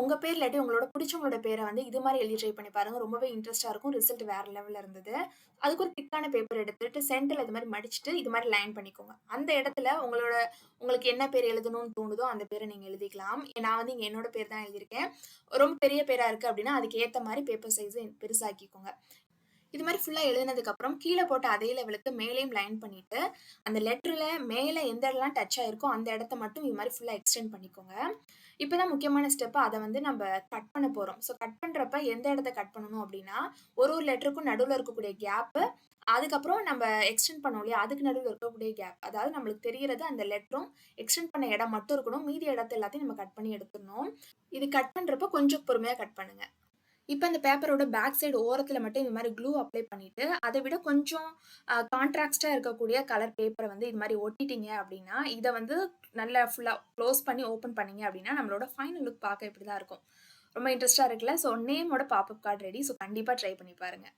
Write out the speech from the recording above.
உங்க பேர் இல்லாட்டி உங்களோட புடிச்சவங்களோட பேர வந்து இது மாரி எழுதி ட்ரை பண்ணி பாருங்க. ரொம்பவே இன்ட்ரெஸ்ட்டா இருக்கும். ரிசல்ட் வேற லெவல்ல இருந்தது. அதுக்கு ஒரு திக்கான பேப்பர் எடுத்துட்டு சென்டர்ல இது மாரி மடிச்சுட்டு, இது மாரி லைன் பண்ணிக்கோங்க. அந்த இடத்துல உங்களுக்கு என்ன பேர் எழுதணும்னு தோணுதோ, அந்த பேர நீங்க எழுதிக்கலாம். நான் வந்து இங்க என்னோட பேர் தான் எழுதியிருக்கேன். ரொம்ப பெரிய பேரா இருக்கு அப்டின்னா, அதுக்கு ஏத்த மாரி பேப்பர் சைஸ பெருசாக்கிக்கோங்க. இது மாரி ஃபுல்லா எழுதினதுக்கப்புறம், கீழ போட்ட அதே லெவலுக்கு மேலேயும் லைன் பண்ணிட்டு, அந்த லெட்டர்ல மேல எந்த இடம்லாம் டச் ஆயிருக்கோ, அந்த இடத்த மட்டும் இது மாரி ஃபுல்லா எக்ஸ்டெண்ட் பண்ணிக்கோங்க. இப்ப தான் முக்கியமான ஸ்டெப். அத வந்து நம்ப கட் பண்ண போறோம். கட் பண்றப்ப எந்த இடத்த கட் பண்ணணும் அப்டின்னா, ஒரு லெட்டருக்கும் நடுவுல இருக்கக்கூடிய கேப்பு, அதுக்கப்புறம் நம்ப எக்ஸ்டெண்ட் பண்ணோம் இல்லையா? அதுக்கு நடுவுல இருக்கக்கூடிய கேப். அதாவது நம்மளுக்கு தெரியிறது அந்த லெட்டரும், எக்ஸ்டெண்ட் பண்ண இடம் மட்டும் இருக்கணும். மீதி இடத்த எல்லாத்தையும் நம்ம கட் பண்ணி எடுத்துறணும். இது கட் பண்றப்ப கொஞ்சம் பொறுமையா கட் பண்ணுங்க. இப்ப அந்த பேப்பரோட பேக் சைடு ஓரத்துல மட்டும் இந்த மாரி க்ளூ அப்ளை பண்ணிட்டு, அத விட கொஞ்சம் கான்ட்ராஸ்ட்டா இருக்கக்கூடிய கலர் பேப்பர வந்து இது மாரி ஒட்டிட்டீங்க அப்டின்னா, இத வந்து நல்லா ஃபுல்லா க்ளோஸ் பண்ணி ஓப்பன் பண்ணீங்க அப்டின்னா, நம்மளோட ஃபைனல் லுக் பார்க்க இப்டி தான் இருக்கும். ரொம்ப இன்ட்ரெஸ்ட்டா இருக்குல்ல? நேமோட பாப்பப் கார்ட் ரெடி. கண்டிப்பா ட்ரை பண்ணி பாருங்க.